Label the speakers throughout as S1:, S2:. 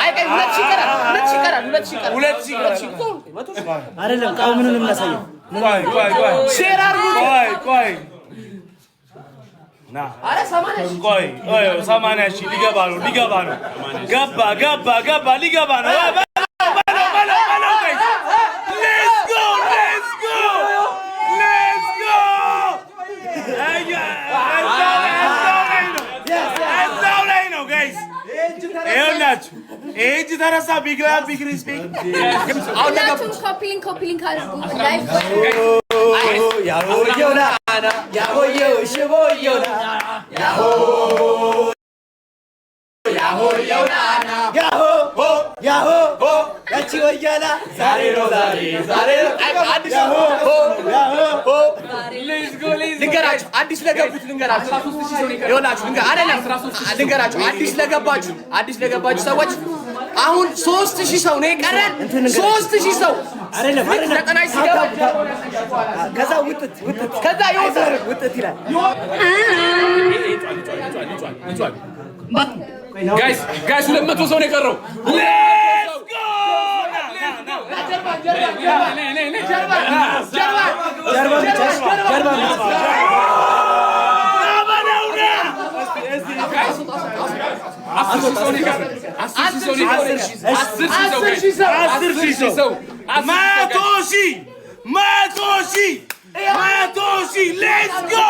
S1: አይ ቀይ ሁለት ሺህ አይደለም ቃው ምኑን እናሳየው ሼር አድርጉ ና አረ 80 ሺህ ሊገባ ነው ገባ ሊገባ ነው Age terasa big respect.
S2: Copying live.
S1: Yahoo ልንገራችሁ አዲስ ለገባችሁ ሰዎች አሁን 3000 ሰው ነው የቀረን 3000 ሰው አይደለም ተቀናይ ሲገባ ከዛ ከዛ ይወጣል ይላል ጋይስ 200 ሰው ነው የቀረው Matoshi, let's go!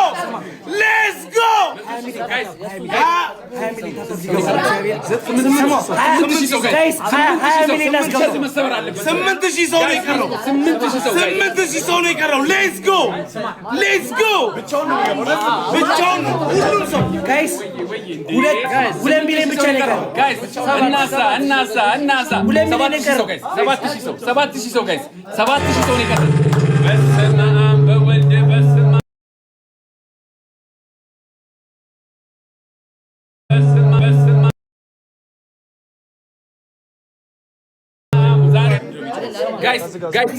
S1: Guys,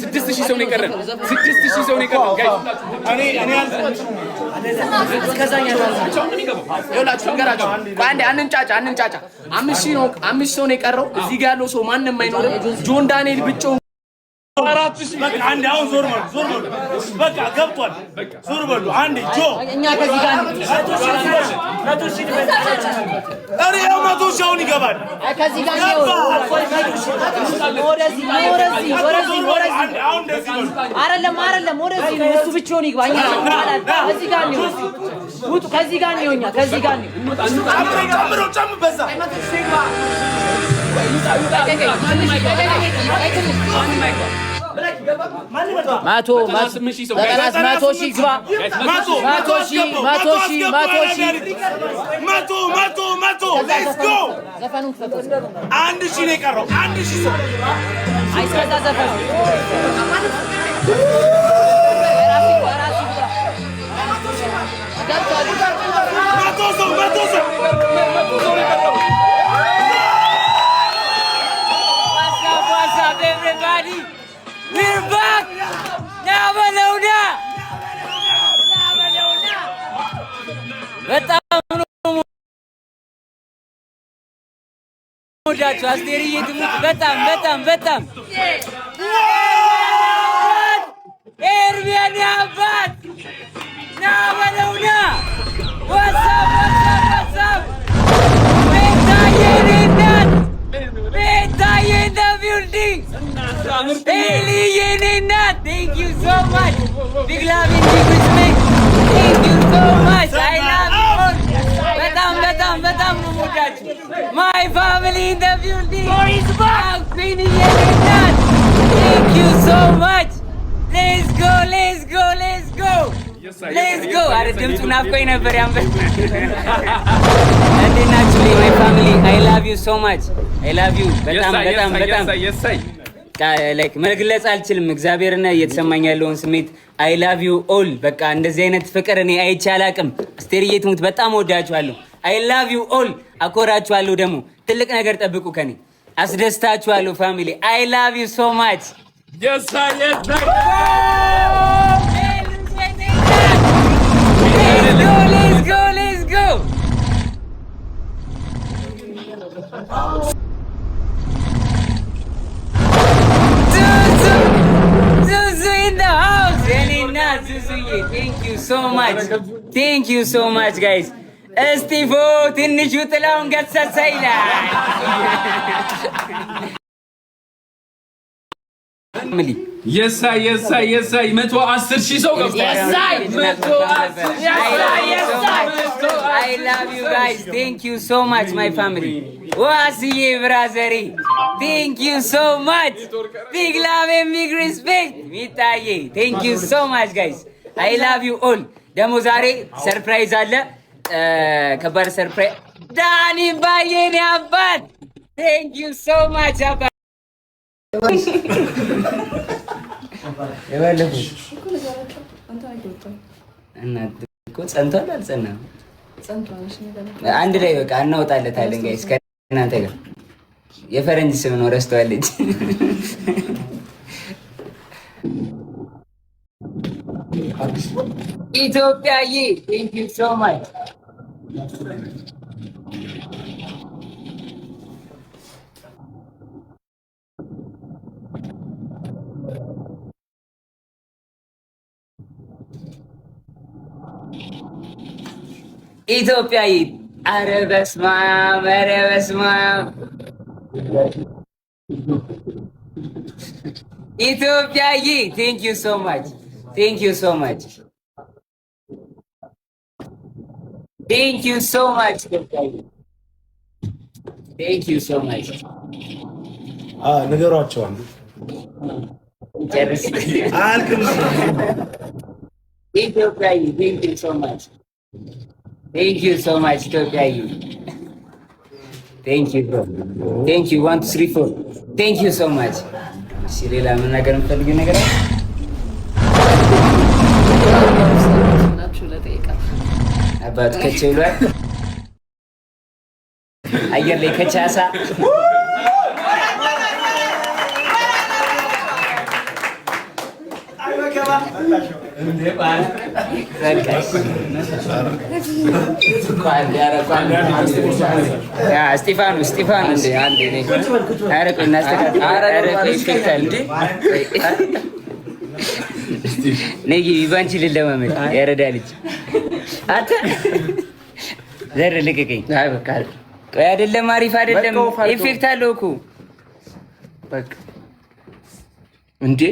S1: 6000 ሰው ነው የቀረን 6000 ሰው ነው የቀረን guys እኔ ከዛኛ ይኸውላችሁ እንገራችሁ አንዴ አንንጫጫ 5000 ሰው ነው የቀረው እዚህ ጋር ያለው ሰው ማንንም አይኖርም ጆን ዳንኤል ብቻው 4000 በቃ አንዴ አሁን ዞር በሉ በቃ ገብቷል ዞር በሉ አንዴ ጆ እኛ ከዚህ ጋር 100000 አሬ 100000 አሁን ይገባል ከዚህ ጋር ነው ወደዚህ አይደለም ወደዚህ ነው እሱ ብቻውን ይግባኛ ከዚህ ጋር ነው ውጡ ከዚህ ጋር ነው እኛ ከዚህ ጋር ነው ጨምሮ በዛ ማቶ ሺህ ግባ ማቶ let's go አንድ ሺህ ነው የቀረው 1000 ሰው አይስከዛ ዘፈኑ ማቶ ሰው What's up everybody? We're back! Nabalona! በጣም ነው ወዳችሁ አስቴርዬ ትሙት በጣም ኤርሚያን ያባት ናበለውና What's up? Beta in the building! Alien, thank you so much! Big love and big respect! Thank you so much! I love you all! Betam, my family in the building! Queen Alien! Thank you so much! Let's go! አረ ድምፁ ናፍቆኝ ነበር ያንበል እንዴት ናችሁ my family I love you so much I love you በጣም like መግለጽ አልችልም እግዚአብሔርና እየተሰማኝ ያለውን ስሜት I love you all በቃ እንደዚህ አይነት ፍቅር እኔ አይቼ አላቅም አስቴርዬ ትሙት በጣም ወዳችኋለሁ I love you all አኮራችኋለሁ ደግሞ ትልቅ ነገር ጠብቁ ከኔ አስደስታችኋለሁ family I love you so much Let's go! Zuzu in the house. Elena, Zuzuye, thank you so much, guys. እስጢፎ ትንሹ ጥላውን ገሰሰ ይላል።
S2: የሳይ 110,000 ሰው ገብቷል።
S1: I love you guys. Thank you so much, my family. ዋስዬ ብራዘሪ thank you so much. Big love and big respect. ሚጣዬ thank you so much, guys. I love you all. ደግሞ ዛሬ ሰርፕራይዝ አለ። ከባድ ሰርፕራይዝ ዳኒ ባየኔ አባት thank you so much አባት ጸንቷል አልጸናም? አንድ ላይ በቃ እናወጣለታለን ጋይስ ከእናንተ ጋር የፈረንጅ ስም ነው ረስተዋለች። ኢትዮጵያዬ thank you so much. ኢትዮጵያዬ ኧረ በስመ አብ ኢትዮጵያዬ thank you so much. Thank you so much. Thank you so much. Thank you so much.
S3: ነገሯቸው አንዱ
S1: ጨርስ
S3: አልክም።
S1: ኢትዮጵያዬ thank you so much. Thank you so much ኢትዮጵያዬ. Thank you bro. Thank you 1 2 3 4. Thank you so much. እሺ ሌላ ምን ነገር የምትፈልጊው ነገር አለ? አባት ከቼ ብሏል። አየር ላይ ከቻሳ እስጢፋኖስ ነይ ባንቺ ልለማመድ ያረዳ ልጅ አንተ ዘር ልቀቀኝ። አይ በቃ ቆይ አይደለም፣ አሪፍ አይደለም። ኢፌክት አለው እኮ በቃ እንዴ